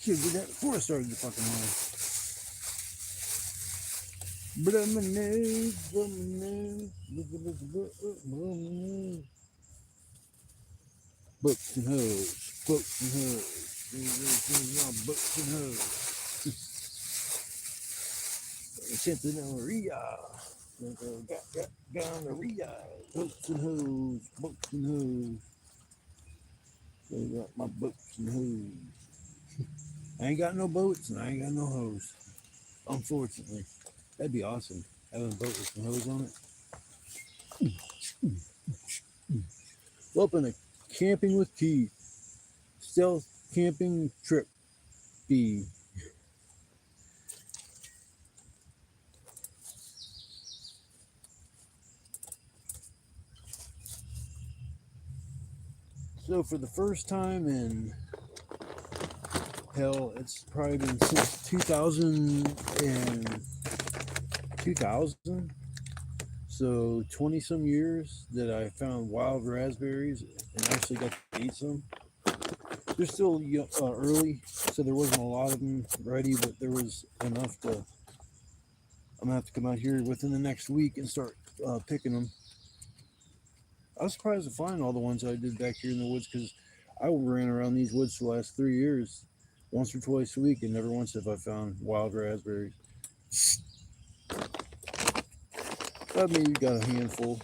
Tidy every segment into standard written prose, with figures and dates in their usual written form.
Should do that before I started the fucking line. Blow my nose, blow my nose, blow my nose. Books and hoes, books and hoes, books and hoes. Centenaria, gonorrhea, books and hoes, books and hoes. They got my books and hoes. I ain't got no boats and I ain't got no hoes. Unfortunately, that'd be awesome. Having a boat with some hose on it. Welcome to Camping with Keith. Stealth camping trip B. So for the first time in hell, it's probably been since 2000. So 20 some years that I found wild raspberries and actually got to eat some. They're still early, so there wasn't a lot of them ready, but there was enough to. I'm gonna have to come out here within the next week and start picking them. I was surprised to find all the ones I did back here in the woods because I ran around these woods for the last 3 years, once or twice a week, and never once have I found wild raspberries. I maybe got a handful.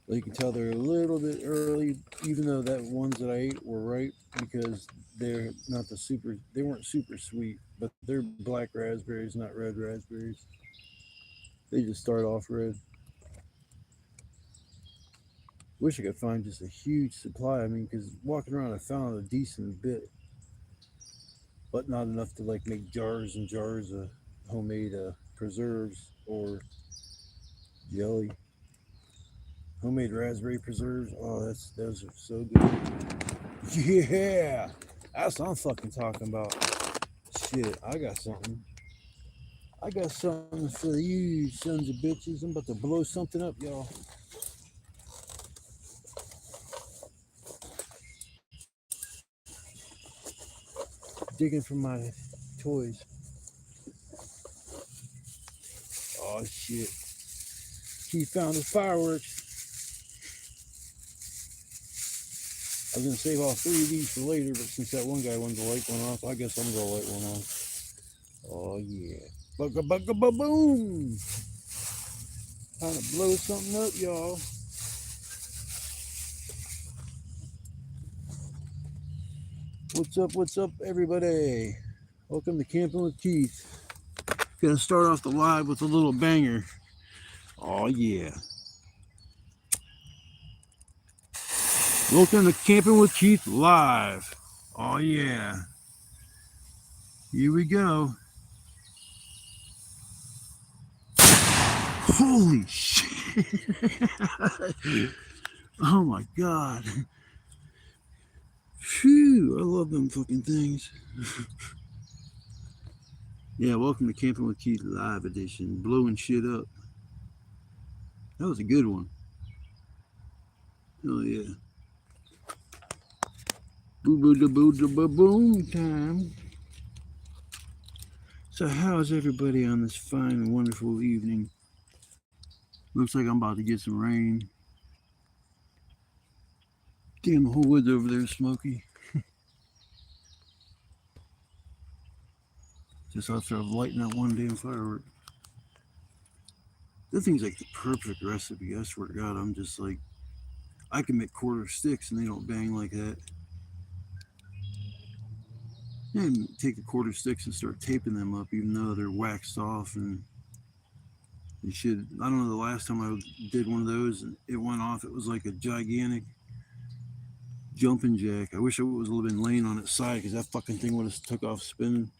But you can tell they're a little bit early, even though that ones that I ate were ripe because they're not the super. They weren't super sweet, but they're black raspberries, not red raspberries. They just start off red. Wish I could find just a huge supply. I mean, because walking around, I found a decent bit, but not enough to like make jars and jars of homemade preserves or jelly. Homemade raspberry preserves. Oh, those are so good. Yeah, that's what I'm fucking talking about. Shit, I got something. I got something for you, sons of bitches. I'm about to blow something up, y'all. Digging for my toys. Oh shit. He found his fireworks. I was gonna save all 3 of these for later, but since that one guy wanted to light one off, I guess I'm gonna light one off. Oh yeah. Bugga bugga ba boom! Time to blow something up, y'all. What's up, everybody? Welcome to Camping with Keith. Gonna start off the live with a little banger. Oh yeah. Welcome to Camping with Keith live. Oh yeah. Here we go. Holy shit. Oh my god. Phew, I love them fucking things. Yeah, welcome to Camping with Keith live edition. Blowing shit up. That was a good one. Oh yeah. Boo boo da boo da ba boom time. So how's everybody on this fine and wonderful evening? Looks like I'm about to get some rain. Damn, the whole woods over there is smoky. Just after I've lightened that one damn firework. That thing's like the perfect recipe. I swear to God, I'm just like, I can make quarter sticks and they don't bang like that. And take the quarter sticks and start taping them up, even though they're waxed off. And you should, I don't know, the last time I did one of those and it went off, it was like a gigantic jumping jack. I wish it was been laying on its side because that fucking thing would have took off spinning.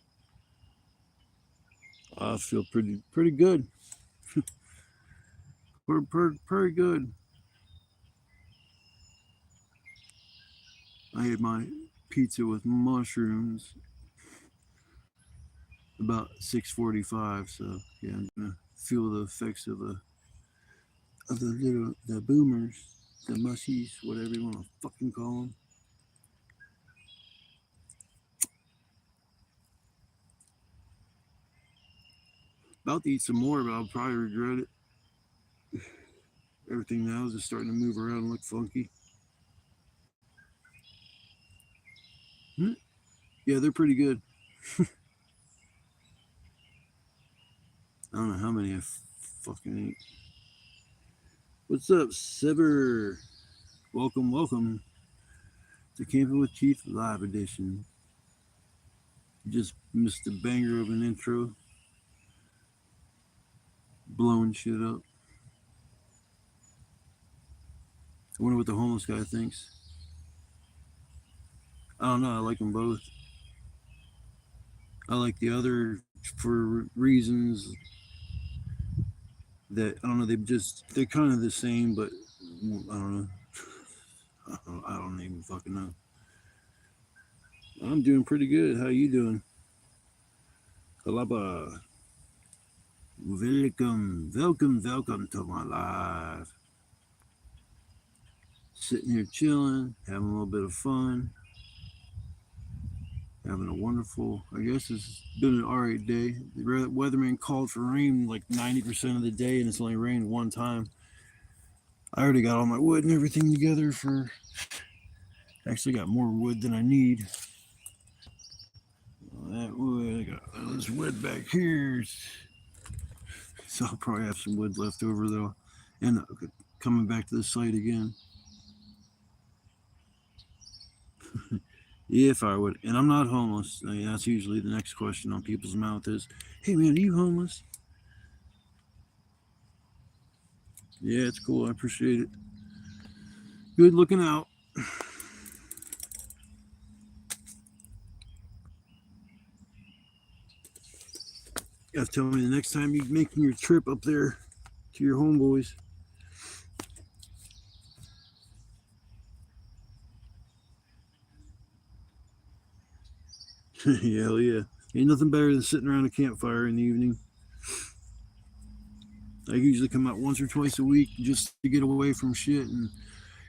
I feel pretty good. Pretty good. I had my pizza with mushrooms about 6:45. So yeah, I'm gonna feel the effects of the boomers, the mushies, whatever you want to fucking call them. About to eat some more, but I'll probably regret it. Everything now is just starting to move around and look funky. Hmm? Yeah, they're pretty good. I don't know how many I fucking ate. What's up, Sever? Welcome, welcome to Camping with Keith Live Edition. Just missed the banger of an intro, blowing shit up. I wonder what the homeless guy thinks. I don't know. I like them both. I like the other for reasons that I don't know. They're kind of the same, but I don't know. I don't even fucking know. I'm doing pretty good. How you doing? Kalaba. Welcome, welcome, welcome to my live. Sitting here chilling, having a little bit of fun, having a wonderful. I guess it's been an alright day. The weatherman called for rain like 90% of the day, and it's only rained one time. I already got all my wood and everything together for. Actually, got more wood than I need. That wood, I got all this wood back here. So I'll probably have some wood left over though. And coming back to the site again. If I would, and I'm not homeless. I mean, that's usually the next question on people's mouth is, "Hey man, are you homeless?" Yeah, it's cool. I appreciate it. Good looking out. You have to tell me the next time you're making your trip up there to your homeboys. Yeah, hell yeah. Ain't nothing better than sitting around a campfire in the evening. I usually come out once or twice a week just to get away from shit, and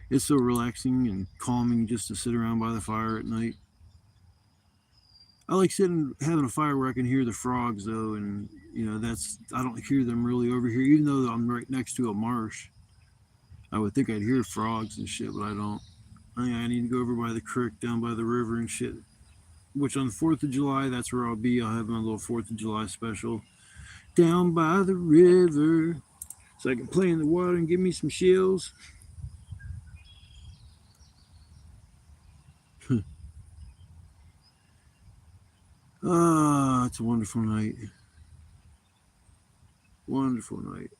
it's so relaxing and calming just to sit around by the fire at night. I like sitting having a fire where I can hear the frogs though, and that's I don't hear them really over here, even though I'm right next to a marsh. I would think I'd hear frogs and shit, but I don't. I need to go over by the creek down by the river and shit. Which on the 4th of July, that's where I'll be. I'll have my little 4th of July special down by the river, so I can play in the water and give me some shells. Ah, it's a wonderful night. Wonderful night.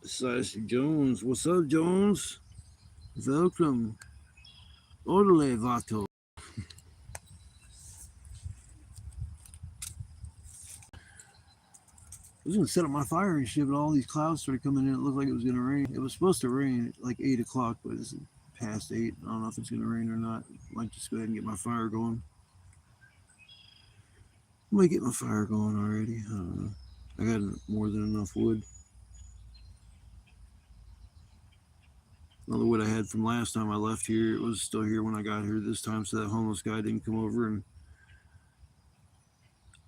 Sassy Jones. What's up, Jones? Welcome. Orale Vato. I was gonna set up my fire and shit, but all these clouds started coming in. It looked like it was gonna rain. It was supposed to rain at like 8 o'clock, but it's past 8. I don't know if it's gonna rain or not. I might just go ahead and get my fire going. I might get my fire going already. I don't know. I got more than enough wood. All the wood I had from last time I left here, it was still here when I got here this time, so that homeless guy didn't come over. And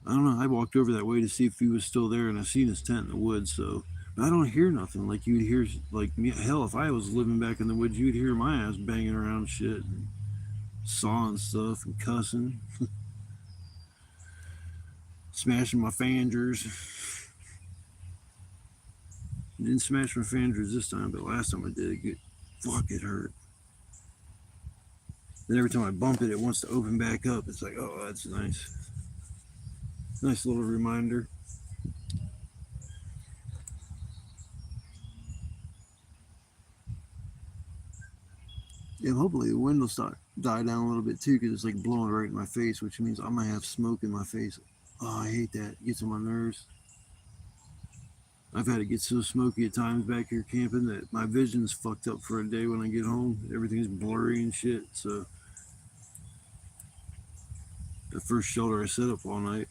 I don't know. I walked over that way to see if he was still there, and I seen his tent in the woods. So I don't hear nothing like you'd hear. Like me, hell, if I was living back in the woods, you'd hear my ass banging around shit, and sawing stuff and cussing, smashing my fangers. Didn't smash my fangers this time, but last time I did, it hurt. Then every time I bump it, it wants to open back up. It's like, oh, that's nice. Nice little reminder. Yeah, hopefully the wind will start die down a little bit too, because it's like blowing right in my face, which means I might have smoke in my face. Oh, I hate that. It gets on my nerves. I've had it get so smoky at times back here camping that my vision's fucked up for a day when I get home. Everything's blurry and shit. So the first shelter I set up all night.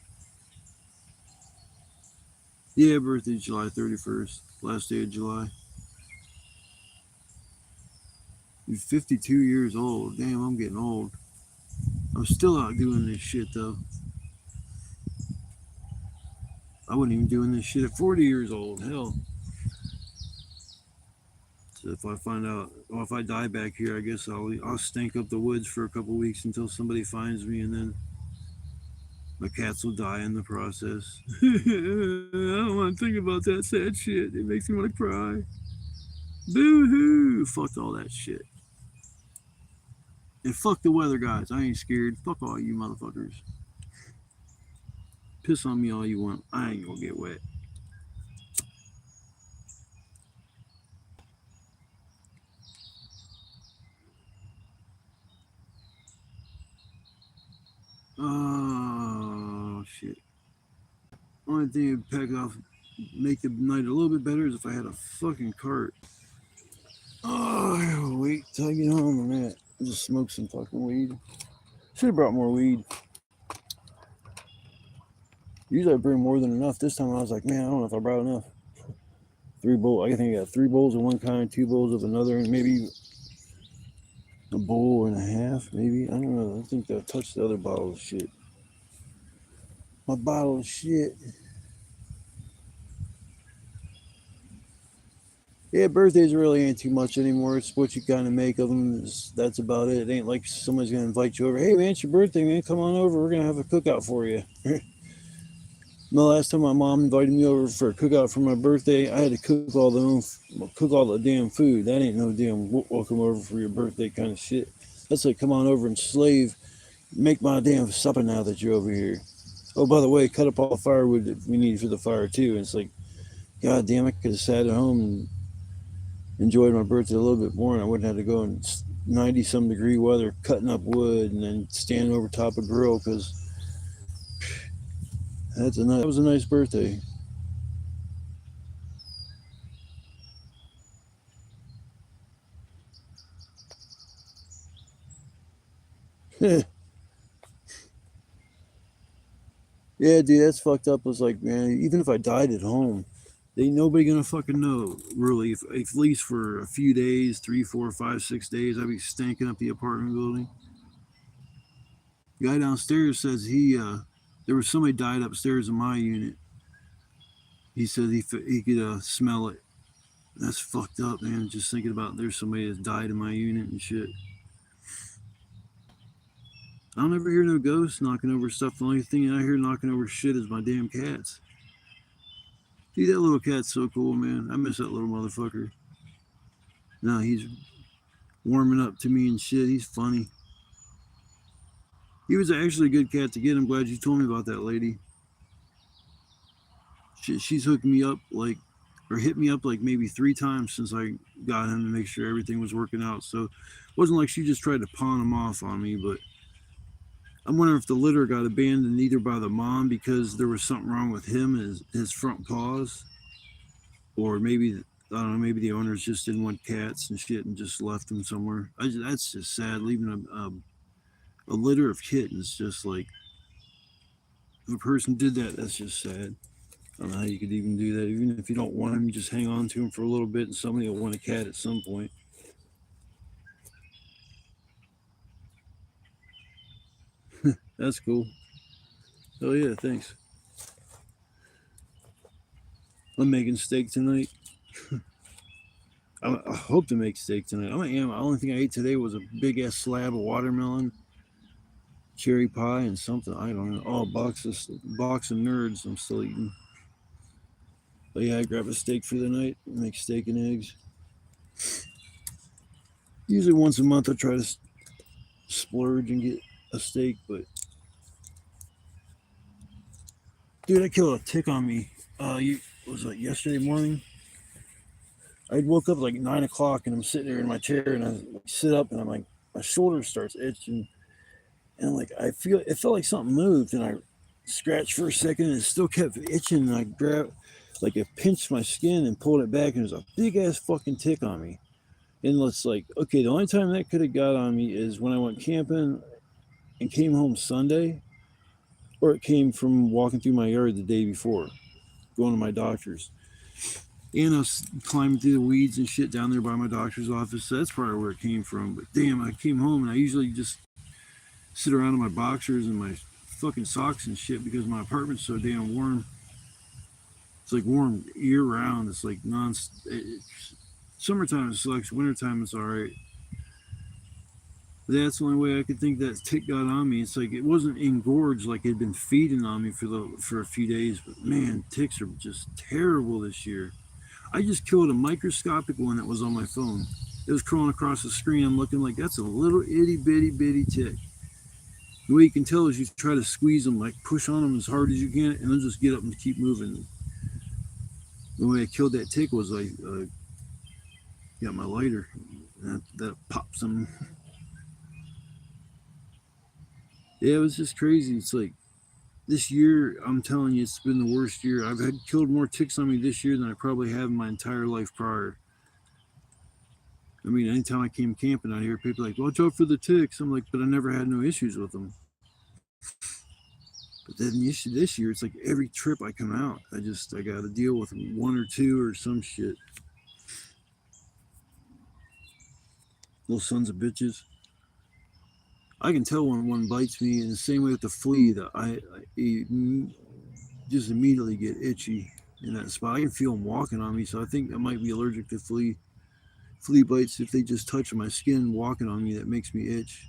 Yeah, birthday July 31st, last day of July. You're 52 years old. Damn, I'm getting old. I'm still out doing this shit though. I wasn't even doing this shit at 40 years old. Hell. So if I find out, well, if I die back here, I guess I'll stink up the woods for a couple weeks until somebody finds me, and then my cats will die in the process. I don't want to think about that sad shit. It makes me want to cry. Boo hoo! Fuck all that shit. And fuck the weather guys. I ain't scared. Fuck all you motherfuckers. Piss on me all you want. I ain't gonna get wet. Oh shit. Only thing it'd pack off, make the night a little bit better is if I had a fucking cart. Oh, wait till I get home on that. I'll just smoke some fucking weed. Should have brought more weed. Usually I bring more than enough. This time I was like, man, I don't know if I brought enough. 3 bowls. I think I got 3 bowls of one kind, 2 bowls of another, and maybe a bowl and a half, maybe. I don't know. I think they'll touch the other bottle of shit. My bottle of shit. Yeah, birthdays really ain't too much anymore. It's what you kind of make of them. That's about it. It ain't like somebody's going to invite you over. Hey, man, it's your birthday, man. Come on over. We're going to have a cookout for you. The last time my mom invited me over for a cookout for my birthday, I had to cook all the damn food. That ain't no damn welcome over for your birthday kind of shit. That's like, come on over and slave. Make my damn supper now that you're over here. Oh, by the way, cut up all the firewood that we need for the fire, too. And it's like, God damn, I could have sat at home and enjoyed my birthday a little bit more, and I wouldn't have to go in 90-some degree weather cutting up wood and then standing over top of a grill, because that was a nice birthday. Yeah, dude, that's fucked up. Was like, man, even if I died at home, ain't nobody gonna fucking know, really. If at least for a few days, 3, 4, 5, 6 days, I'd be stanking up the apartment building. The guy downstairs says there was somebody died upstairs in my unit. He said he could smell it. That's fucked up, man. Just thinking about there's somebody that's died in my unit and shit. I don't ever hear no ghosts knocking over stuff. The only thing I hear knocking over shit is my damn cats. Dude, that little cat's so cool, man. I miss that little motherfucker. No, he's warming up to me and shit. He's funny. He was actually a good cat to get. I'm glad you told me about that lady. She's hooked me up or hit me up like maybe 3 times since I got him to make sure everything was working out. So it wasn't like she just tried to pawn him off on me, but I'm wondering if the litter got abandoned either by the mom because there was something wrong with him, his front paws, or maybe, I don't know, maybe the owners just didn't want cats and shit and just left them somewhere. That's just sad, leaving a litter of kittens. Just like, if a person did that, that's just sad. I don't know how you could even do that. Even if you don't want them, you just hang on to them for a little bit, and somebody will want a cat at some point. That's cool. Oh yeah, thanks. I'm making steak tonight. I hope to make steak tonight. I am. The only thing I ate today was a big ass slab of watermelon, cherry pie, and something. I don't know. Oh, box of nerds. I'm still eating. But yeah, I grab a steak for the night. Make steak and eggs. Usually once a month I try to splurge and get a steak. But dude, I killed a tick on me. Was it yesterday morning? I woke up like 9 o'clock and I'm sitting there in my chair and I sit up and I'm like, my shoulder starts itching and like it felt like something moved and I scratched for a second and it still kept itching and I grabbed, like, it pinched my skin and pulled it back and there's a big ass fucking tick on me. And it's like, okay, the only time that could have got on me is when I went camping and came home Sunday, or it came from walking through my yard the day before, going to my doctor's. And I was climbing through the weeds and shit down there by my doctor's office. So that's probably where it came from. But damn, I came home and I usually just sit around in my boxers and my fucking socks and shit because my apartment's so damn warm. It's like warm year round. It's like summertime it sucks. Wintertime it's all right. That's the only way I could think that tick got on me. It's like it wasn't engorged like it had been feeding on me for a few days. But man, ticks are just terrible this year. I just killed a microscopic one that was on my phone. It was crawling across the screen. I'm looking like that's a little itty bitty tick. The way you can tell is you try to squeeze them, like push on them as hard as you can, and then just get up and keep moving. The way I killed that tick was I got my lighter. That pops them. Yeah, it was just crazy. It's like this year, I'm telling you, it's been the worst year. I've had killed more ticks on me this year than I probably have in my entire life prior. I mean, anytime I came camping out here, people are like, watch out for the ticks. I'm like, but I never had no issues with them. But then this year, it's like every trip I come out, I got to deal with one or two or some shit. Little sons of bitches. I can tell when one bites me, and the same way with the flea, that I just immediately get itchy in that spot. I can feel them walking on me, so I think I might be allergic to flea bites. If they just touch my skin walking on me, that makes me itch.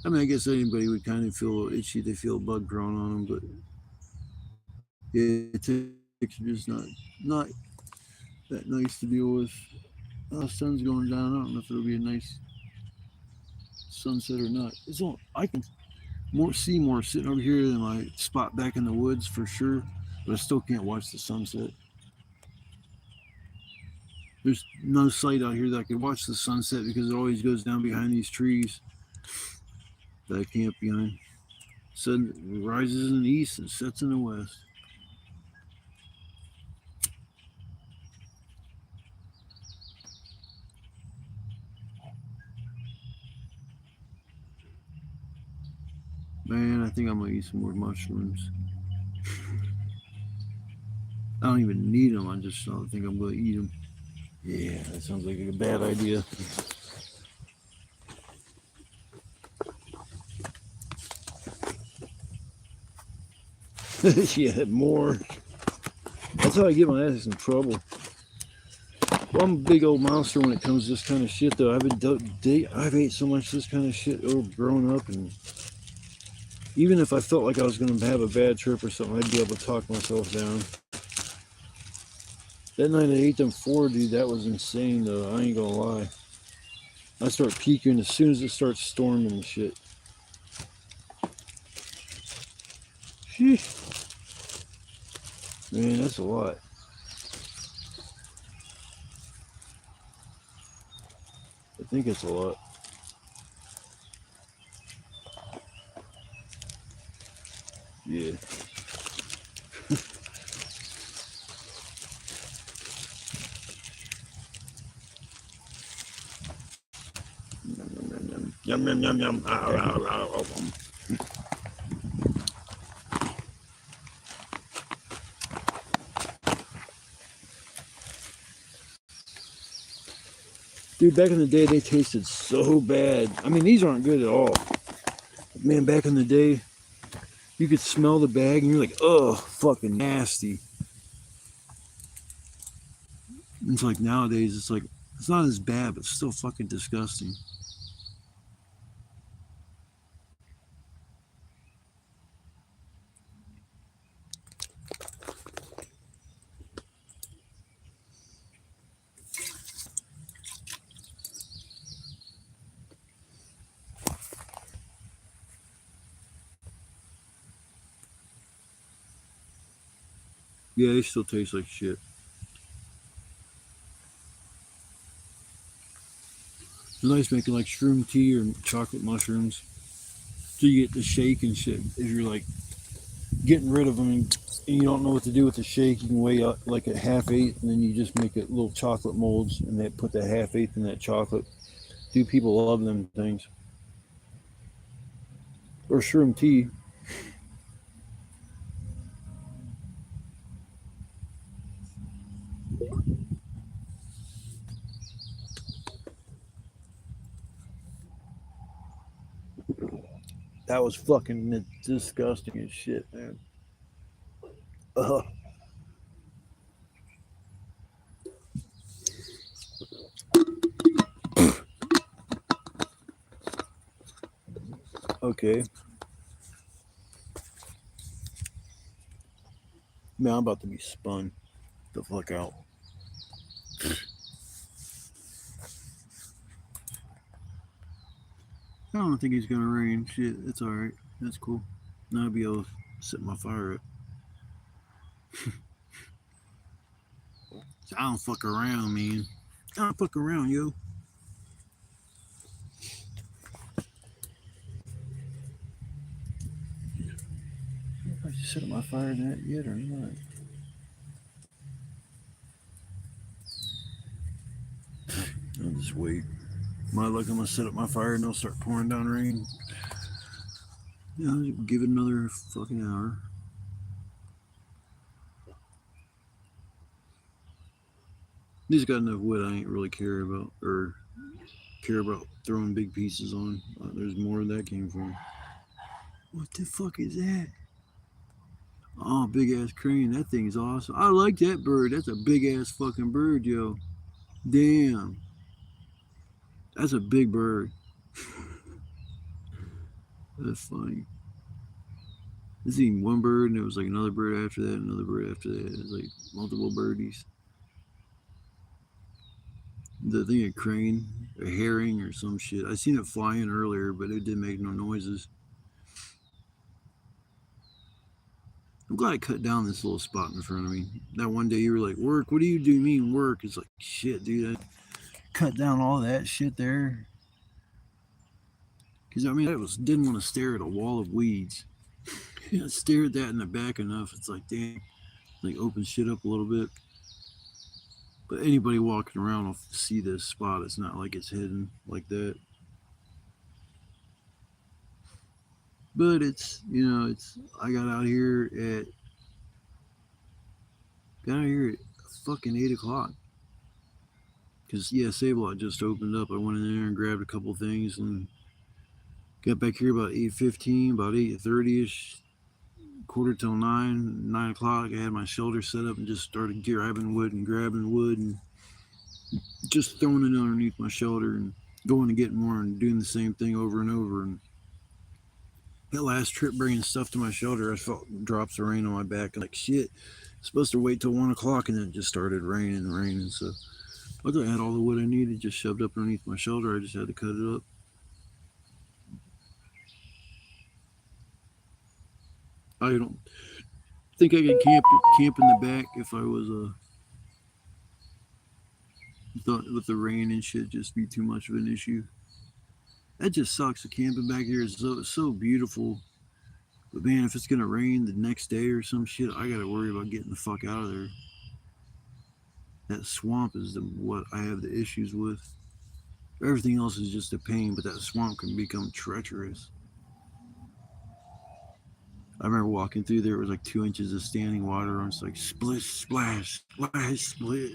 I mean, I guess anybody would kind of feel a little itchy. They feel a bug growing on them, but yeah, ticks are just not that nice to deal with. Oh, sun's going down. I don't know if it'll be a nice sunset or not. It's all I can see more sitting over here than my spot back in the woods for sure, but I still can't watch the sunset. There's no sight out here that I could watch the sunset because it always goes down behind these trees that I camp behind. Sun rises in the east and sets in the west. Man, I think I'm gonna eat some more mushrooms. I don't even need them. I just don't think I'm gonna eat them. Yeah, that sounds like a bad idea. Yeah, more. That's how I get my ass in trouble. Well, I'm a big old monster when it comes to this kind of shit, though. I've ate so much of this kind of shit growing up, and even if I felt like I was going to have a bad trip or something, I'd be able to talk myself down. That night I ate them four, dude, that was insane, though. I ain't gonna lie. I start peeking as soon as it starts storming and shit. Sheesh. Man, that's a lot. I think it's a lot. Yeah. Yum yum yum yum. Dude, back in the day, they tasted so bad. I mean, these aren't good at all. Man, back in the day, you could smell the bag and you're like, oh, fucking nasty. It's like nowadays, it's not as bad, but it's still fucking disgusting. Yeah, they still taste like shit. It's nice making like shroom tea or chocolate mushrooms. So you get the shake and shit. If you're like getting rid of them and you don't know what to do with the shake, you can weigh up like a half eighth and then you just make it little chocolate molds and they put that half eighth in that chocolate. Dude, people love them things. Or shroom tea. That was fucking disgusting as shit, man. Uh, Okay. Man, I'm about to be spun the fuck out. I don't think he's gonna rain. Shit, it's alright. That's cool. Now I'll be able to set my fire up. I don't fuck around, man. I don't fuck around, yo. If I should set up my fire that yet or not. I'll just wait. My luck, I'm gonna set up my fire and it'll start pouring down rain. Yeah, I'll give it another fucking hour. These got enough wood I ain't really care about throwing big pieces on. There's more where that came from. What the fuck is that? Oh, big ass crane. That thing's awesome. I like that bird. That's a big ass fucking bird, yo. Damn. That's a big bird. That's funny. I seen one bird and it was like another bird after that, another bird after that. It was like multiple birdies. The thing a crane, a herring or some shit. I seen it flying earlier, but it didn't make no noises. I'm glad I cut down this little spot in front of me. That one day you were like, work, what do you mean work? It's like, shit, dude, I cut down all that shit there. Because, I mean, didn't want to stare at a wall of weeds. I stare at that in the back enough. It's like, damn, like open shit up a little bit. But anybody walking around will see this spot. It's not like it's hidden like that. But I got out here at fucking 8 o'clock. Because, yeah, Sable had just opened up. I went in there and grabbed a couple things and got back here about 8:15, about 8:30ish, quarter till 9 o'clock. I had my shelter set up and just started grabbing wood and just throwing it underneath my shelter and going to get more and doing the same thing over and over. And that last trip bringing stuff to my shelter, I felt drops of rain on my back. I'm like, shit, it's supposed to wait till 1 o'clock, and then it just started raining. So luckily I had all the wood I needed just shoved up underneath my shelter. I just had to cut it up. I don't think I could camp in the back if I was thought with the rain and shit just be too much of an issue. That just sucks. The camping back here is so beautiful. But man, if it's gonna rain the next day or some shit, I gotta worry about getting the fuck out of there. That swamp is what I have the issues with. Everything else is just a pain, but that swamp can become treacherous. I remember walking through there, it was like 2 inches of standing water, and it's like splish, splash, splash, split.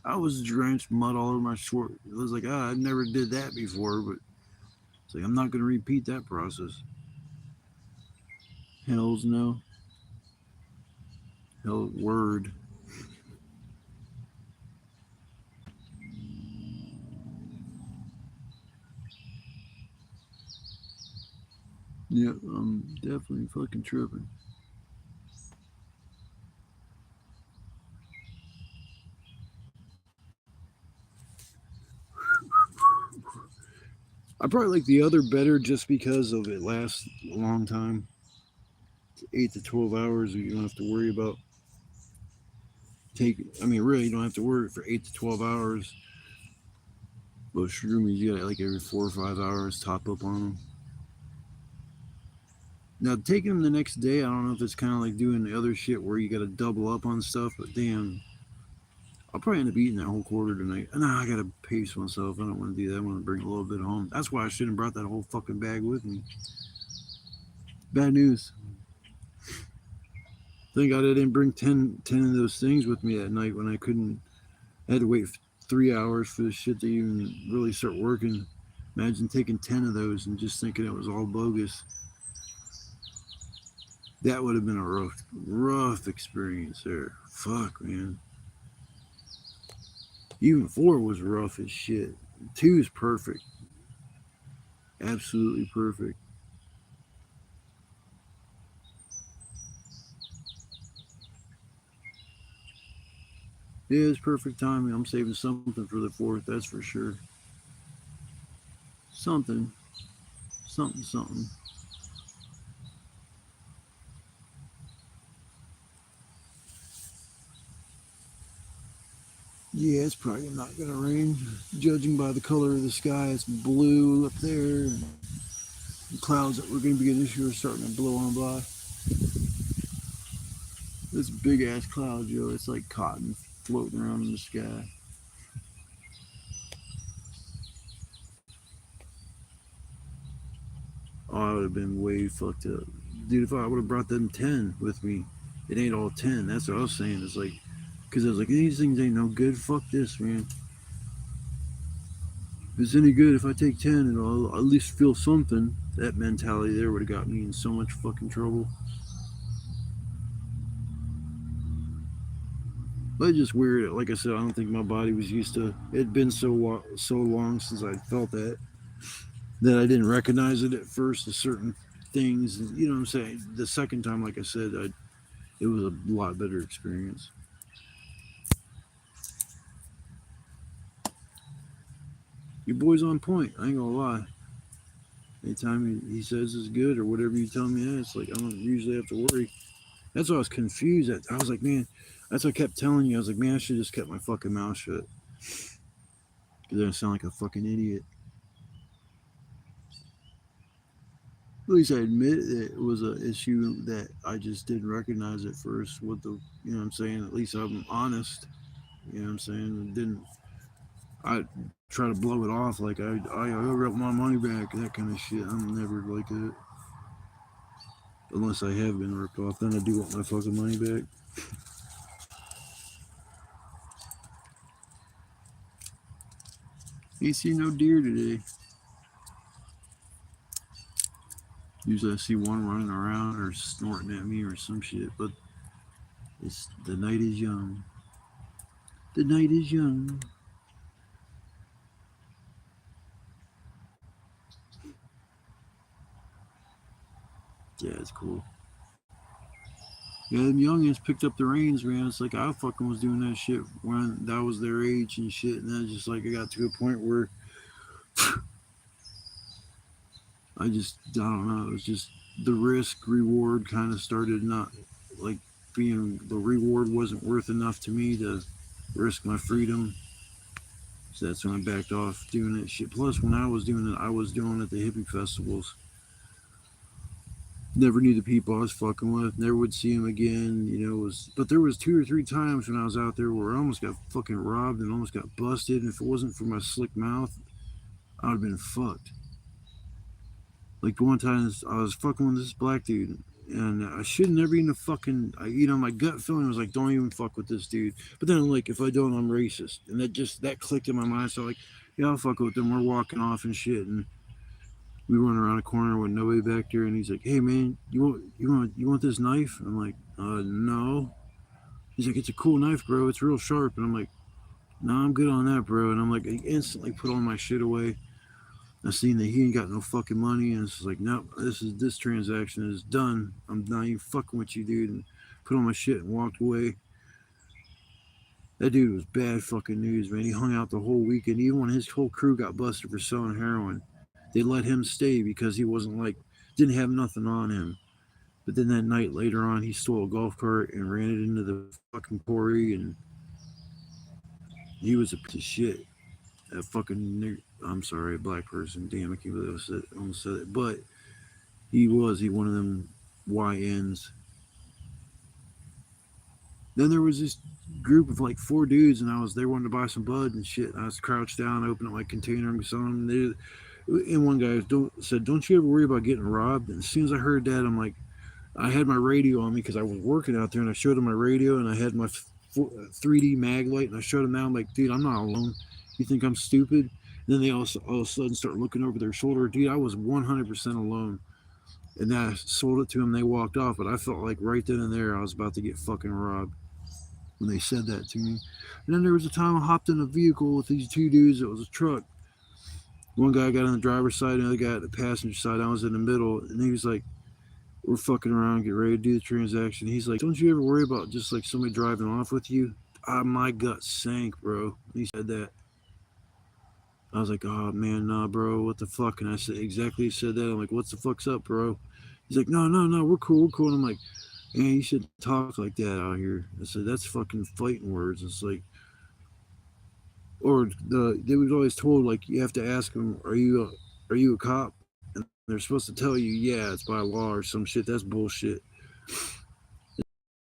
I was drenched mud all over my short. It was like, I never did that before, but it's like I'm not gonna repeat that process. Hells no. Hell word. Yeah, I'm definitely fucking tripping. I probably like the other better just because of it lasts a long time. It's 8 to 12 hours. You don't have to worry about really, you don't have to worry for 8 to 12 hours. But shroomies, you got like every 4 or 5 hours top up on them. Now taking them the next day, I don't know if it's kind of like doing the other shit where you got to double up on stuff. But damn, I'll probably end up eating that whole quarter tonight. Nah, I gotta pace myself. I don't want to do that. I want to bring a little bit home. That's why I shouldn't have brought that whole fucking bag with me. Bad news. Thank God I didn't bring 10 of those things with me that night when I couldn't. I had to wait 3 hours for the shit to even really start working. Imagine taking 10 of those and just thinking it was all bogus. That would have been a rough experience there. Fuck, man. Even 4 was rough as shit. 2 is perfect. Absolutely perfect. Yeah, it's perfect timing. I'm saving something for the fourth, that's for sure. Something, something. Yeah, it's probably not gonna rain. Judging by the color of the sky, it's blue up there. And the clouds that we're gonna be getting this year are starting to blow on by. This big ass cloud, Joe. It's like cotton floating around in the sky. Oh, I would have been way fucked up, dude. If I would have brought them 10 with me, it ain't all 10. That's what I was saying. It's like, because I was like, these things ain't no good. Fuck this, man. If it's any good, if I take 10 and I'll at least feel something, that mentality there would have got me in so much fucking trouble. But it's just weird. Like I said, I don't think my body was used to. It had been so long since I felt that I didn't recognize it at first. The certain things, you know what I'm saying. The second time, like I said, it was a lot better experience. Your boy's on point. I ain't gonna lie. Anytime he says it's good or whatever you tell me, it's like I don't usually have to worry. That's why I was confused. I was like, man, that's what I kept telling you. I was like, man, I should just kept my fucking mouth shut. Because then I sound like a fucking idiot. At least I admit it was an issue that I just didn't recognize at first. With the, you know what I'm saying? At least I'm honest. You know what I'm saying? It didn't. I try to blow it off like I wrote my money back, that kind of shit. I'm never like that. Unless I have been ripped off, then I do want my fucking money back. Ain't seen no deer today. Usually I see one running around or snorting at me or some shit, but it's the night is young. The night is young. Yeah, it's cool. Yeah, them youngins picked up the reins, man. It's like I fucking was doing that shit when that was their age and shit, and then just like I got to a point where I don't know. It was just the risk reward kind of started not like being the reward wasn't worth enough to me to risk my freedom. So that's when I backed off doing that shit. Plus, when I was doing it, I was doing it at the hippie festivals. Never knew the people I was fucking with. Never would see them again. You know, it was but there was 2 or 3 times when I was out there where I almost got fucking robbed and almost got busted. And if it wasn't for my slick mouth, I would have been fucked. Like the one time I was fucking with this black dude, and I should never even fucking. My gut feeling was like, don't even fuck with this dude. But then, like, if I don't, I'm racist, and that clicked in my mind. So like, yeah, I'll fuck with them. We're walking off and shit, and we run around a corner with nobody back there, and he's like, hey man, you want this knife? And I'm like, no. He's like, it's a cool knife, bro. It's real sharp, and I'm like, no, I'm good on that, bro. And I'm like, I instantly put all my shit away. I seen that he ain't got no fucking money, and it's like, nope, this transaction is done. I'm not even fucking with you, dude. And put on my shit and walked away. That dude was bad fucking news, man. He hung out the whole weekend. Even when his whole crew got busted for selling heroin, they let him stay because he wasn't like didn't have nothing on him. But then that night later on, he stole a golf cart and ran it into the fucking quarry, and he was a piece of shit. That fucking I'm sorry, a black person. Damn, I can't believe I almost said it, but he one of them YNs. Then there was this group of like 4 dudes, and they wanted to buy some bud and shit. And I was crouched down, opening up my container, and selling them. And one guy said, "Don't you ever worry about getting robbed?" And as soon as I heard that, I'm like, I had my radio on me because I was working out there, and I showed him my radio, and I had my 3D mag light, and I showed him that. I'm like, dude, I'm not alone. You think I'm stupid? And then they all of a sudden start looking over their shoulder. Dude, I was 100% alone. And then I sold it to them. They walked off, but I felt like right then and there I was about to get fucking robbed when they said that to me. And then there was a time I hopped in a vehicle with these 2 dudes. It was a truck. One guy got on the driver's side, another guy at the passenger side. I was in the middle, and he was like, we're fucking around, get ready to do the transaction. He's like, don't you ever worry about just like somebody driving off with you? My gut sank, bro. He said that. I was like, oh man, nah, bro, what the fuck? And I said exactly said that. I'm like, what's the fuck's up, bro? He's like, no, no, no, we're cool, we're cool. And I'm like, man, you shouldn't talk like that out here. I said, that's fucking fighting words. It's like, or they was always told like you have to ask them, are you a cop? And they're supposed to tell you, yeah, it's by law or some shit. That's bullshit.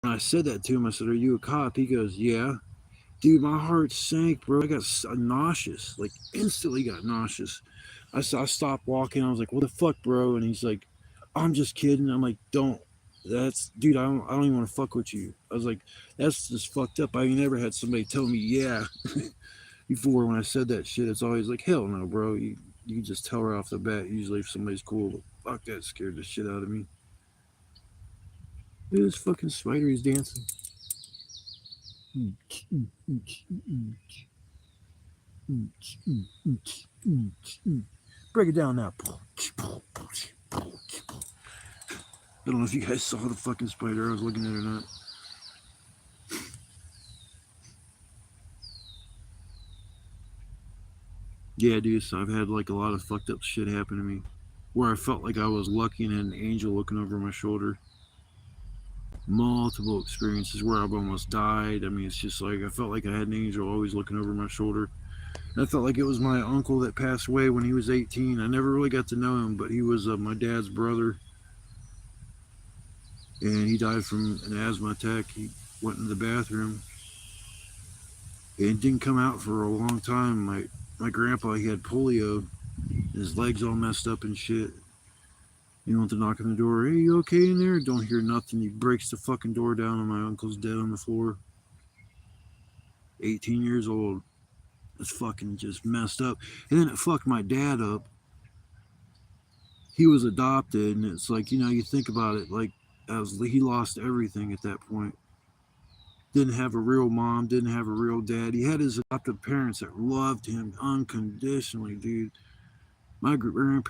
And I said that to him. I said, are you a cop? He goes, yeah. Dude, my heart sank, bro. I got nauseous, like instantly got nauseous. I stopped walking. I was like, what the fuck, bro? And he's like, I'm just kidding. I'm like, don't. That's, dude, I don't even want to fuck with you. I was like, that's just fucked up. I ain't never had somebody tell me, yeah, before when I said that shit. It's always like, hell no, bro. You just tell her off the bat, usually if somebody's cool, but fuck that scared the shit out of me. Dude, this fucking spider is dancing. Break it down now. I don't know if you guys saw the fucking spider I was looking at or not. Yeah, dude, so I've had like a lot of fucked up shit happen to me where I felt like I was lucky and had an angel looking over my shoulder. Multiple experiences where I've almost died. I mean, it's just like I felt like I had an angel always looking over my shoulder. And I felt like it was my uncle that passed away when he was 18. I never really got to know him, but he was my dad's brother. And he died from an asthma attack. He went in the bathroom and didn't come out for a long time. My grandpa, he had polio. His legs all messed up and shit. He went to knock on the door. Hey, you okay in there? Don't hear nothing. He breaks the fucking door down and my uncle's dead on the floor. 18 years old. It's fucking just messed up. And then it fucked my dad up. He was adopted, and it's like, you know, you think about it, like, he lost everything at that point. Didn't have a real mom, didn't have a real dad. He had his adoptive parents that loved him unconditionally, dude. My grandma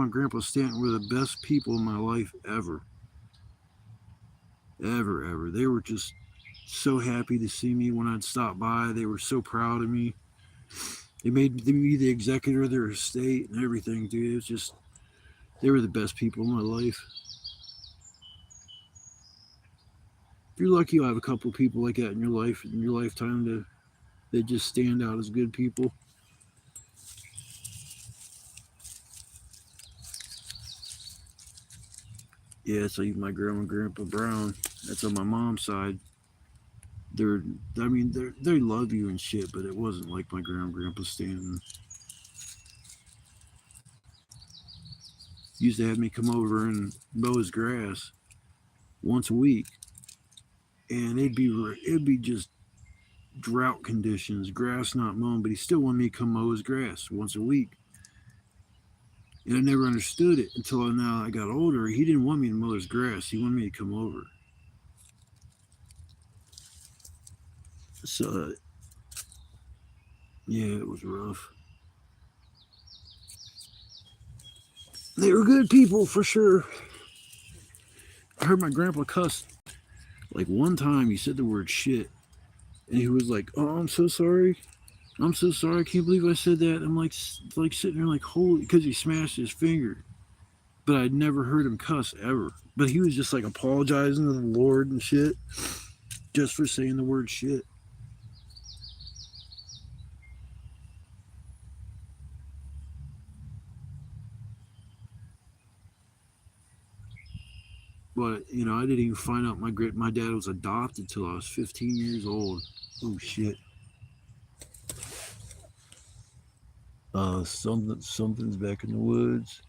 and grandpa Stanton were the best people in my life ever. Ever, ever. They were just so happy to see me when I'd stop by. They were so proud of me. They made me the executor of their estate and everything, dude. It was just, they were the best people in my life. If you're lucky, you'll have a couple of people like that in your life, in your lifetime, that just stand out as good people. Yeah, it's like my grandma and grandpa Brown. That's on my mom's side. They're, I mean, they love you and shit, but it wasn't like my grandma and grandpa Stanton. Used to have me come over and mow his grass once a week, and it'd be just drought conditions, grass not mown, but he still wanted me to come mow his grass once a week. And I never understood it until now I got older. He didn't want me to mow his grass. He wanted me to come over. So, yeah, it was rough. They were good people for sure. I heard my grandpa cuss. Like one time he said the word shit. And he was like, oh, I'm so sorry. I'm so sorry. I can't believe I said that. I'm like sitting there like, holy, because he smashed his finger. But I'd never heard him cuss ever. But he was just like apologizing to the Lord and shit just for saying the word shit. But you know, I didn't even find out my dad was adopted till I was 15 years old. Oh shit. Something's back in the woods.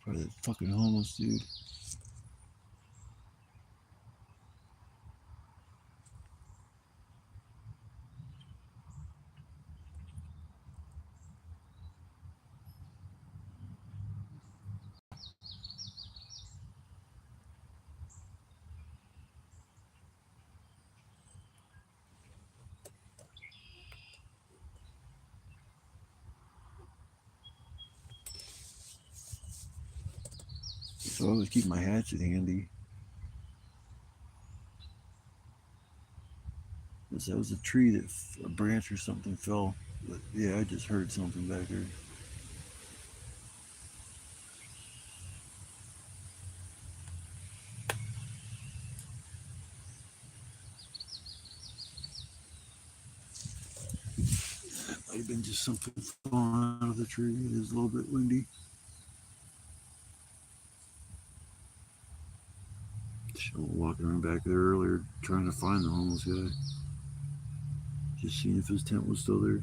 Probably that fucking homeless dude. So I always keep my hatchet handy. That was a tree that a branch or something fell. But yeah, I just heard something back there. Might have been just something falling out of the tree. It is a little bit windy. Someone walking around back there earlier trying to find the homeless guy. Just seeing if his tent was still there.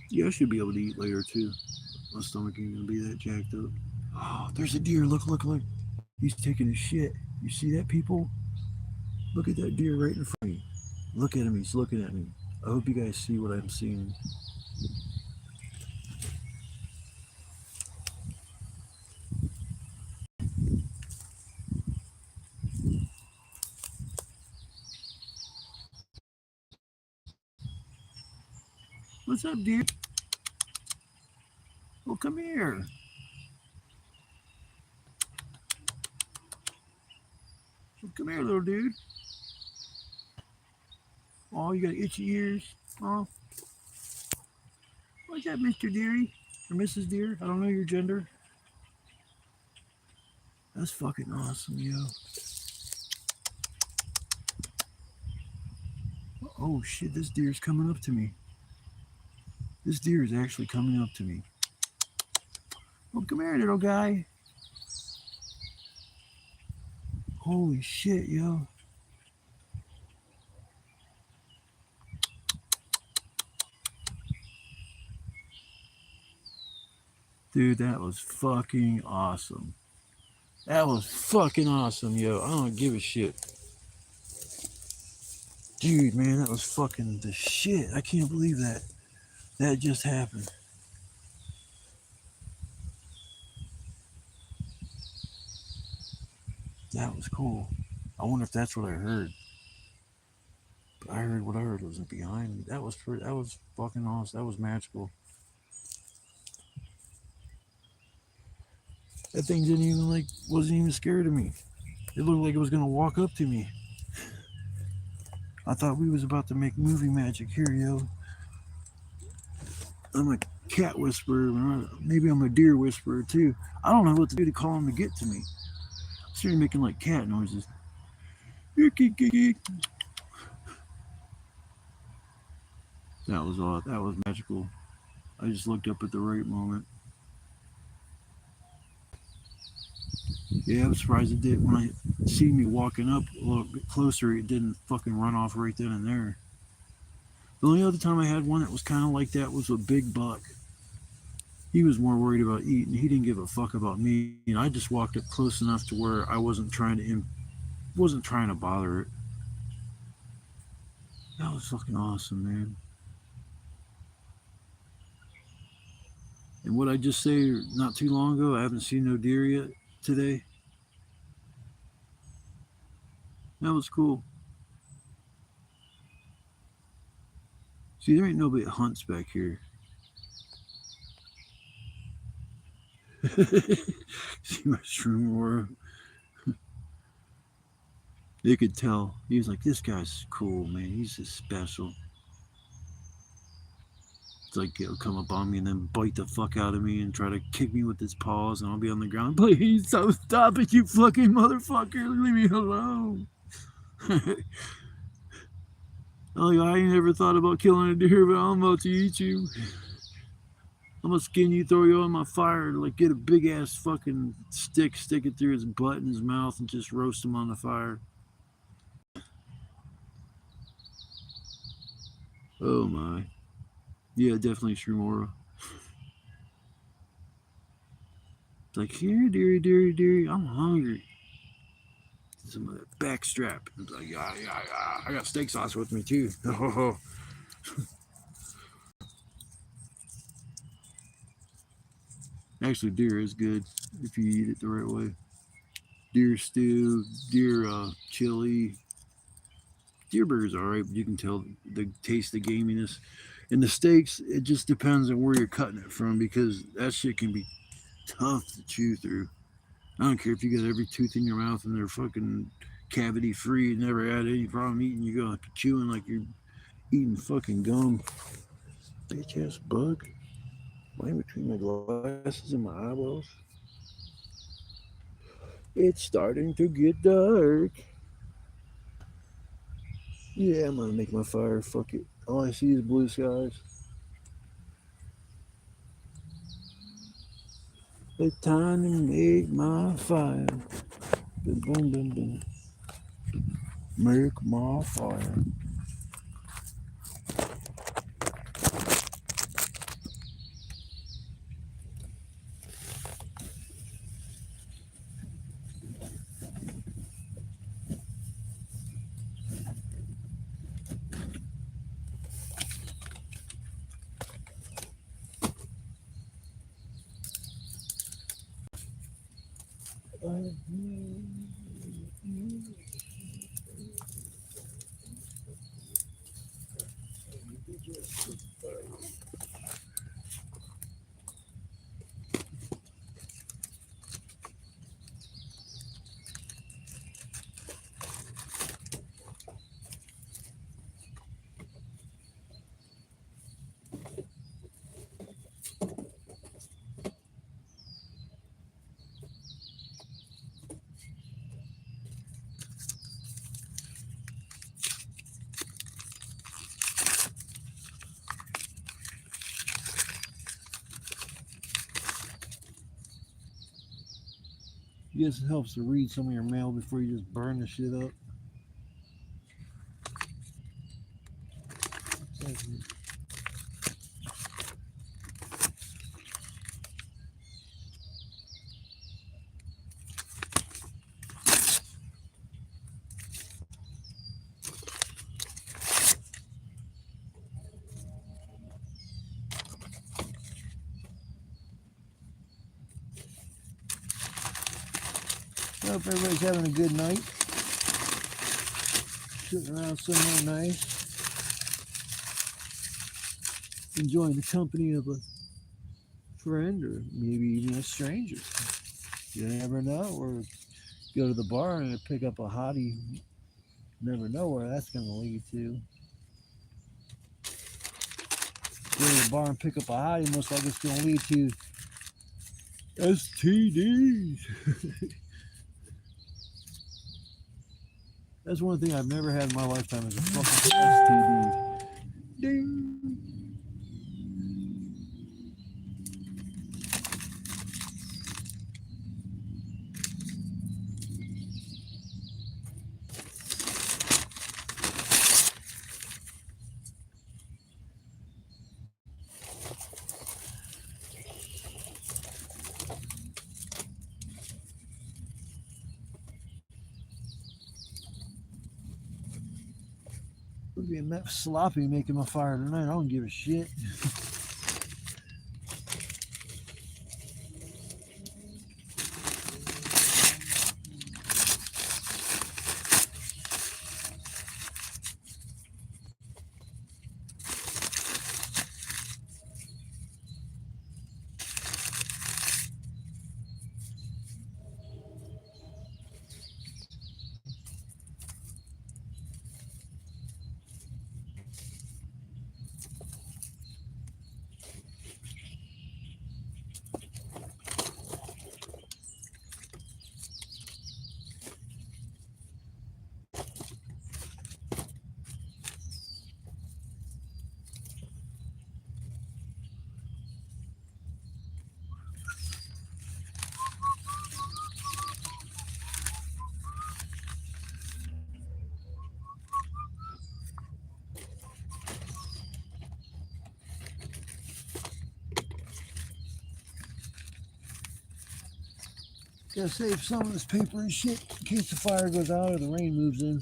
Yeah, I should be able to eat later too. My stomach ain't gonna be that jacked up. Oh, there's a deer. Look. He's taking a shit. You see that, people? Look at that deer right in front of me. Look at him. He's looking at me. I hope you guys see what I'm seeing. What's up, deer? Well, come here. Well, come here, little dude. Oh, you got itchy ears. Oh, what's that, Mr. Deary? Or Mrs. Deer? I don't know your gender. That's fucking awesome, yo. Oh shit, this deer's coming up to me. This deer is actually coming up to me. Oh, come here, little guy. Holy shit, yo. Dude, that was fucking awesome. That was fucking awesome, yo. I don't give a shit. Dude, man, that was fucking the shit. I can't believe that. That just happened. That was cool. I wonder if that's what I heard. But I heard what I heard was behind me. That was fucking awesome. That was magical. That thing didn't even wasn't even scared of me. It looked like it was gonna walk up to me. I thought we was about to make movie magic here, yo. I'm a cat whisperer. Maybe I'm a deer whisperer too. I don't know what to do to call him to get to me. I started making like cat noises. That was all. That was magical. I just looked up at the right moment. Yeah, I'm surprised it did. When I see me walking up a little bit closer, it didn't fucking run off right then and there. The only other time I had one that was kind of like that was a big buck. He was more worried about eating. He didn't give a fuck about me. And I just walked up close enough to where I wasn't trying to bother it. That was fucking awesome, man. And what I just say not too long ago, I haven't seen no deer yet today. That was cool. See, there ain't nobody that hunts back here. See my shroom aura? They could tell. He was like, this guy's cool, man. He's just special. It's like he'll come up on me and then bite the fuck out of me and try to kick me with his paws, and I'll be on the ground. Please stop it, you fucking motherfucker. Leave me alone. Oh, I ain't never thought about killing a deer, but I'm about to eat you. I'm gonna skin you, throw you on my fire, like get a big ass fucking stick, stick it through his butt and his mouth, and just roast him on the fire. Oh my. Yeah, definitely Shrimora. It's like, here, dearie, I'm hungry. Some of that backstrap. It's like, yeah. I got steak sauce with me too. Actually, deer is good if you eat it the right way. Deer stew, deer chili. Deer burger's alright, but you can tell the taste, the gaminess. And the steaks, it just depends on where you're cutting it from because that shit can be tough to chew through. I don't care if you got every tooth in your mouth and they're fucking cavity free, never had any problem eating. You go chewing like you're eating fucking gum. Bitch ass bug. Right between my glasses and my eyeballs. It's starting to get dark. Yeah, I'm gonna make my fire. Fuck it. All I see is blue skies. It's time to make my fire. Boom, boom, boom, boom. Make my fire. Yes, it helps to read some of your mail before you just burn the shit up. I hope everybody's having a good night. Sitting around somewhere nice. Enjoying the company of a friend or maybe even a stranger. You never know. Or go to the bar and pick up a hottie. Never know where that's going to lead to. Go to the bar and pick up a hottie, most likely it's going to lead to STDs. That's one thing I've never had in my lifetime is a fucking STD. Ding. We're being that sloppy making my fire tonight. I don't give a shit. Gotta save some of this paper and shit in case the fire goes out or the rain moves in.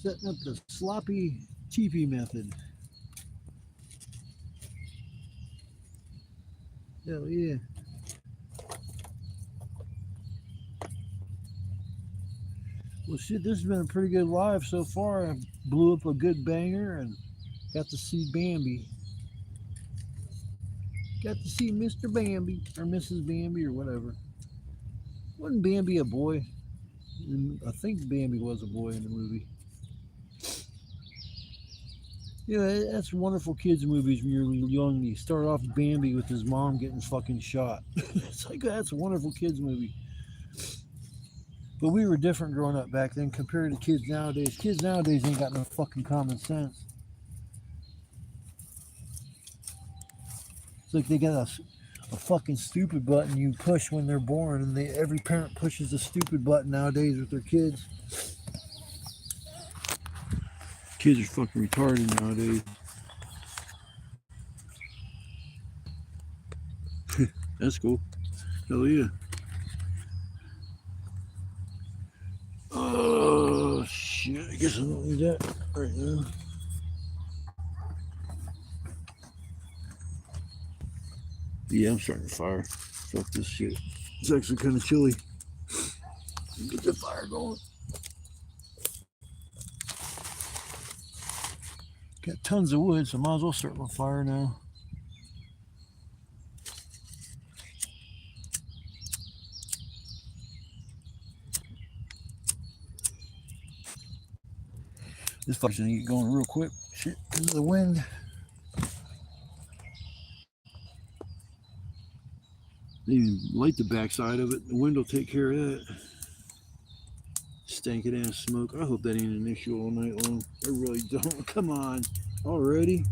Setting up the sloppy teepee method. Hell yeah. Well, shit, this has been a pretty good live so far. I blew up a good banger and got to see Bambi. Got to see Mr. Bambi or Mrs. Bambi or whatever. Wasn't Bambi a boy? I think Bambi was a boy in the movie. Yeah, that's wonderful kids movies when you're young. You start off Bambi with his mom getting fucking shot. It's like that's a wonderful kids movie. But we were different growing up back then compared to kids nowadays. Kids nowadays ain't got no fucking common sense. It's like they got a fucking stupid button you push when they're born, and every parent pushes the stupid button nowadays with their kids. Kids are fucking retarded nowadays. That's cool. Hell yeah. Oh shit! I guess I don't need that right now. Yeah, I'm starting to fire. Fuck this shit. It's actually kind of chilly. Get the fire going. Got tons of wood, so I might as well start my fire now. This fire's gonna get going real quick. Shit, because of the wind. They even light the backside of it. The wind will take care of that. Stankin' ass smoke. I hope that ain't an issue all night long. I really don't. Come on. Already?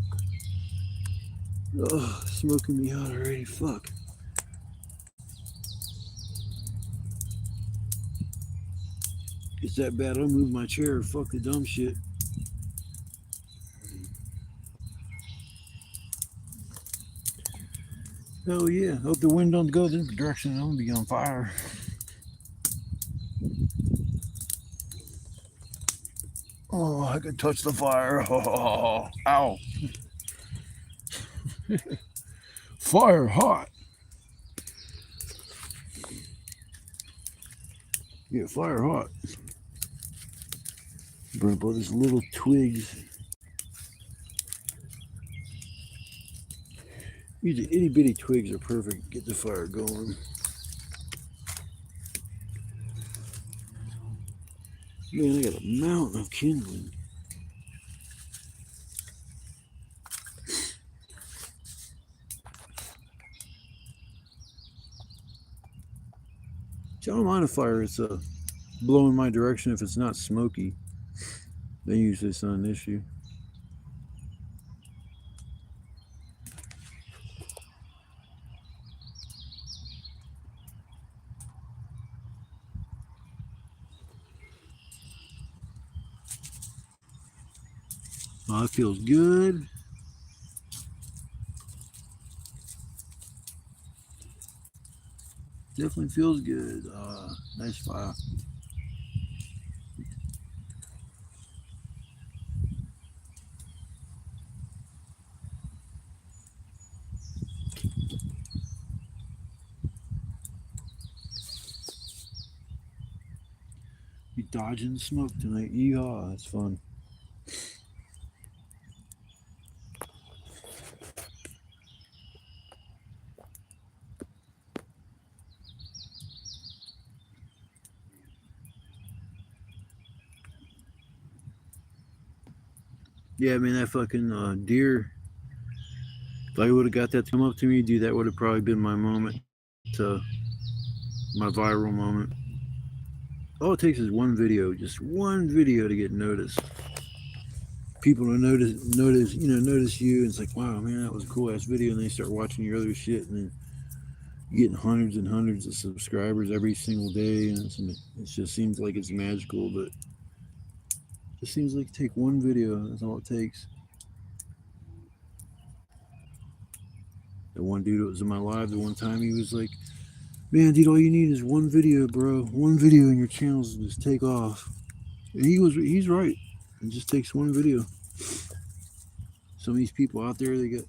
Oh, smoking me out already. Fuck. It's that bad. I'll move my chair. Fuck the dumb shit. Oh yeah. Hope the wind don't go this direction. I'm gonna be on fire. Oh, I could touch the fire. Oh, ow. Fire hot. Yeah, fire hot. Burn up all these little twigs. These itty bitty twigs are perfect. Get the fire going. Man, I got a mountain of kindling. I don't mind a fire. It's blowing my direction if it's not smoky. Then usually it's not an issue. Oh, it feels good. Definitely feels good. Nice fire. You dodging smoke tonight. Yeehaw, that's fun. Yeah, I mean, that fucking deer, if I would have got that to come up to me, dude, that would have probably been my moment, my viral moment. All it takes is one video, just one video to get noticed. People will notice you, and it's like, wow, man, that was a cool ass video, and they start watching your other shit, and then you're getting hundreds and hundreds of subscribers every single day, and it just seems like it's magical, but it just seems like take one video, that's all it takes. The one dude that was in my live the one time, he was like, man, dude, all you need is one video, bro. One video and your channels just take off. And he's right. It just takes one video. Some of these people out there, they get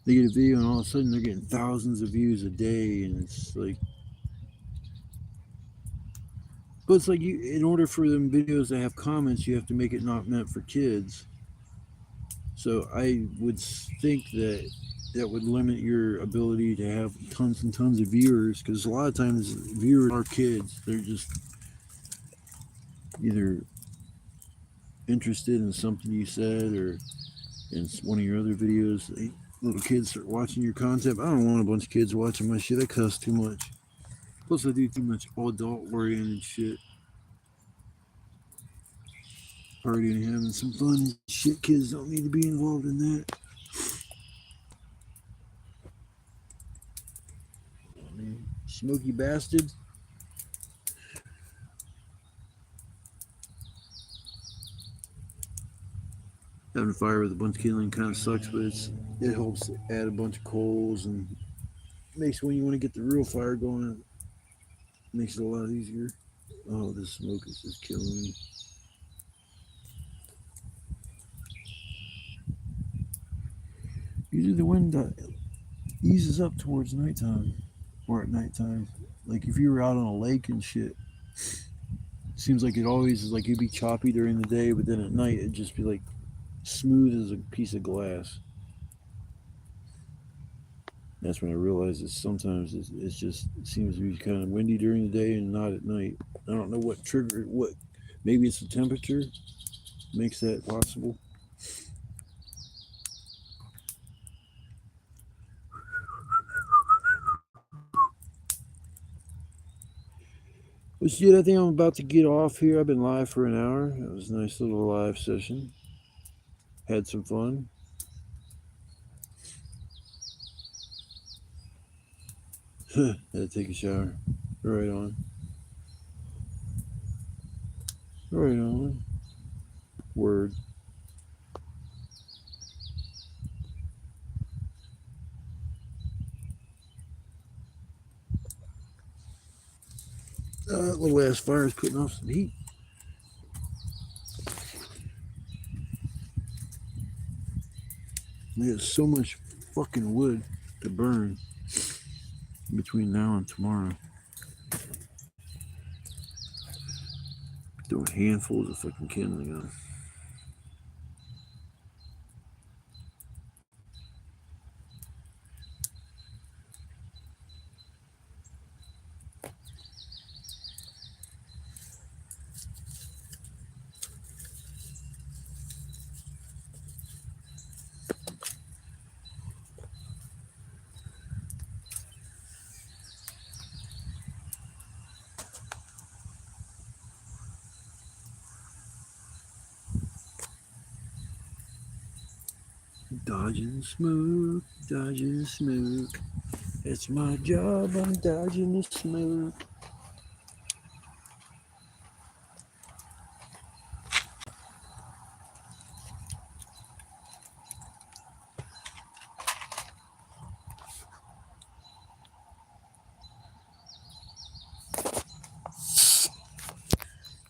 a video and all of a sudden they're getting thousands of views a day, and it's like, but it's like you, in order for them videos to have comments, you have to make it not meant for kids. So I would think that that would limit your ability to have tons and tons of viewers, because a lot of times viewers are kids. They're just either interested in something you said or in one of your other videos. Little kids start watching your content. I don't want a bunch of kids watching my shit. I cuss too much. Plus, I do too much adult oriented shit. Partying and having some fun and shit. Kids don't need to be involved in that. Smoky bastard. Having a fire with a bunch of kindling kind of sucks, but it helps add a bunch of coals and makes when you want to get the real fire going, it makes it a lot easier. Oh, this smoke is just killing me. Usually the wind eases up towards nighttime, or at nighttime. Like if you were out on a lake and shit, seems like it always is like it'd be choppy during the day, but then at night it'd just be like smooth as a piece of glass. That's when I realized that sometimes it's just it seems to be kind of windy during the day and not at night. I don't know what triggered what. Maybe it's the temperature makes that possible. Well, shit, I think I'm about to get off here. I've been live for an hour. It was a nice little live session. Had some fun. Had to take a shower. Right on. Right on. Word. Little ass fire is putting off some heat. There's so much fucking wood to burn between now and tomorrow. Doing handfuls of fucking kindling on. Dodging smoke, dodging smoke. It's my job, I'm dodging the smoke.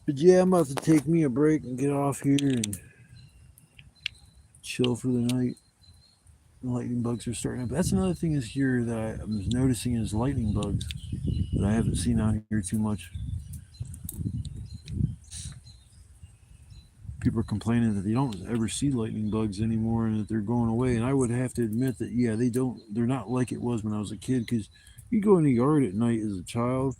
But yeah, I'm about to take me a break and get off here and chill for the night. The lightning bugs are starting up. That's another thing this year that I'm noticing is lightning bugs that I haven't seen out here too much. People are complaining that they don't ever see lightning bugs anymore and that they're going away. And I would have to admit that, yeah, they're not like it was when I was a kid, because you go in the yard at night as a child,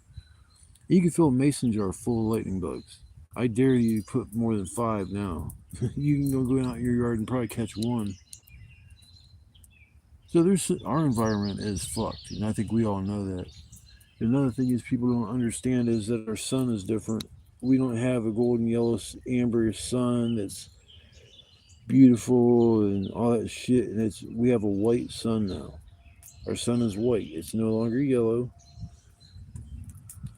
you can fill a mason jar full of lightning bugs. I dare you to put more than 5 now. You can go out your yard and probably catch one. So our environment is fucked, and I think we all know that. Another thing is people don't understand is that our sun is different. We don't have a golden yellow amber sun that's beautiful and all that shit. And we have a white sun now. Our sun is white. It's no longer yellow.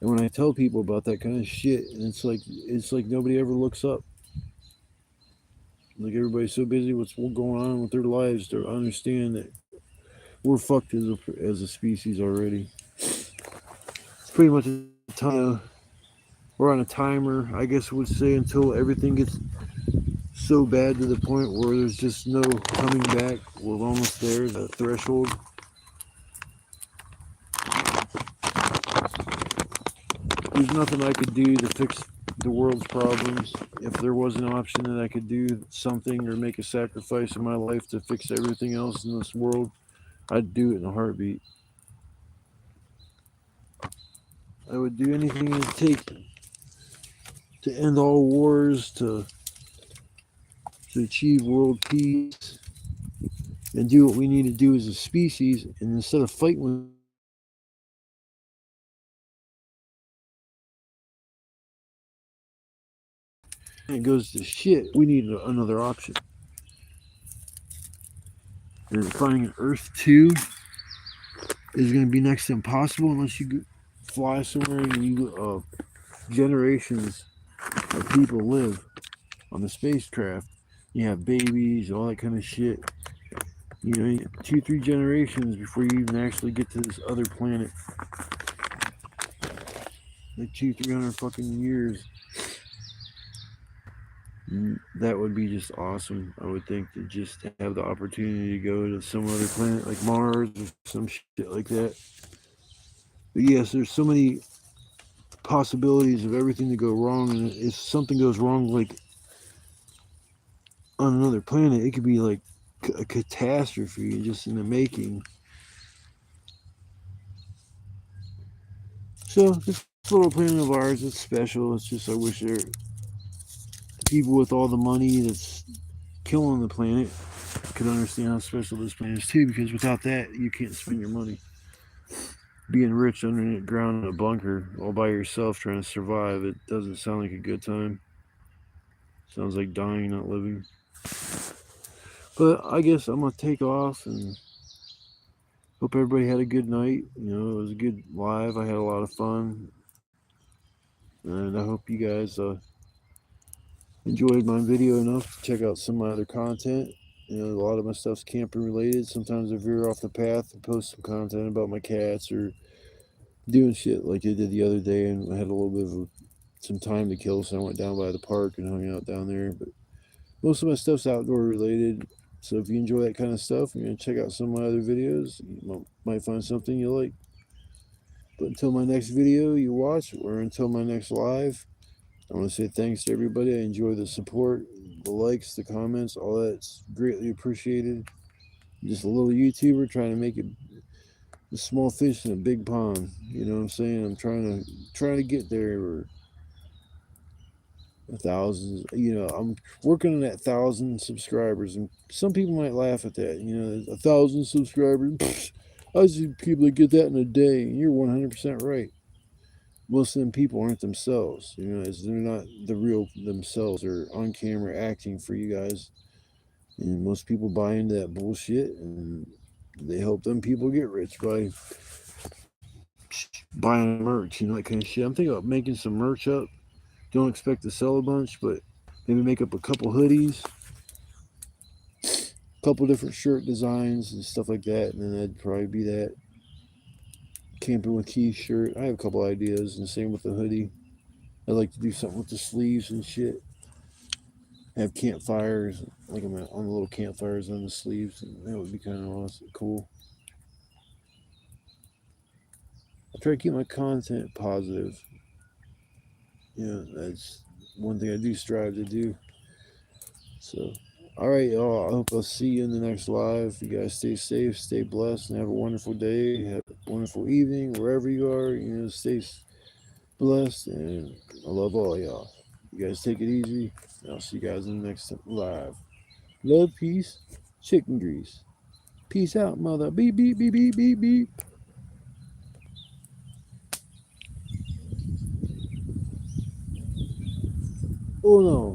And when I tell people about that kind of shit, it's like nobody ever looks up. Like everybody's so busy with what's going on with their lives to understand that we're fucked as a species already. It's pretty much a time. We're on a timer, I guess we'd say, until everything gets so bad to the point where there's just no coming back. We're almost there, the threshold. There's nothing I could do to fix the world's problems. If there was an option that I could do something or make a sacrifice in my life to fix everything else in this world, I'd do it in a heartbeat. I would do anything it would take to end all wars, to achieve world peace, and do what we need to do as a species. And instead of fighting with it goes to shit, we need another option. And finding an Earth 2 is going to be next to impossible unless you fly somewhere and you generations of people live on the spacecraft. You have babies, all that kind of shit. You know, 2-3 generations before you even actually get to this other planet. Like 200-300 fucking years. That would be just awesome. I would think to just have the opportunity to go to some other planet like Mars or some shit like that. But yes, there's so many possibilities of everything to go wrong, and if something goes wrong, like on another planet, it could be like a catastrophe just in the making. So this little planet of ours, it's special. It's just I wish there people with all the money that's killing the planet could understand how special this planet is too, because without that you can't spend your money. Being rich underground in a bunker all by yourself trying to survive, it doesn't sound like a good time. Sounds like dying, not living. But I guess I'm gonna take off and hope everybody had a good night. You know, it was a good live. I had a lot of fun, and I hope you guys enjoyed my video enough to check out some of my other content. You know, a lot of my stuff's camping related. Sometimes I veer off the path and post some content about my cats or doing shit like I did the other day, and I had a little bit of some time to kill, so I went down by the park and hung out down there. But most of my stuff's outdoor related. So if you enjoy that kind of stuff and you're going to check out some of my other videos, you might find something you like. But until my next video you watch, or until my next live, I want to say thanks to everybody. I enjoy the support, the likes, the comments, all that's greatly appreciated. I'm just a little YouTuber trying to make it a small fish in a big pond. You know what I'm saying? I'm trying to get there. Or thousands, you know, I'm working on that 1,000 subscribers, and some people might laugh at that. You know, 1,000 subscribers, pfft, I see people that get that in a day. And you're 100% right. Most of them people aren't themselves, you know, as they're not the real themselves. They're on camera acting for you guys, and most people buy into that bullshit, and they help them people get rich by buying merch, you know, that kind of shit. I'm thinking about making some merch up. Don't expect to sell a bunch, but maybe make up a couple hoodies, a couple different shirt designs and stuff like that. And then that'd probably be that. Camping with Keith shirt. I have a couple ideas, and same with the hoodie. I'd like to do something with the sleeves and shit. Have campfires, like I'm on the little campfires on the sleeves. And that would be kind of awesome, cool. I try to keep my content positive. You know, that's one thing I do strive to do. So, all right, y'all. I hope I'll see you in the next live. You guys stay safe, stay blessed, and have a wonderful day. Have a wonderful evening, wherever you are. You know, stay blessed, and I love all y'all. You guys take it easy. I'll see you guys in the next live. Love, peace, chicken grease. Peace out, mother. Beep, beep, beep, beep, beep, beep. Oh no.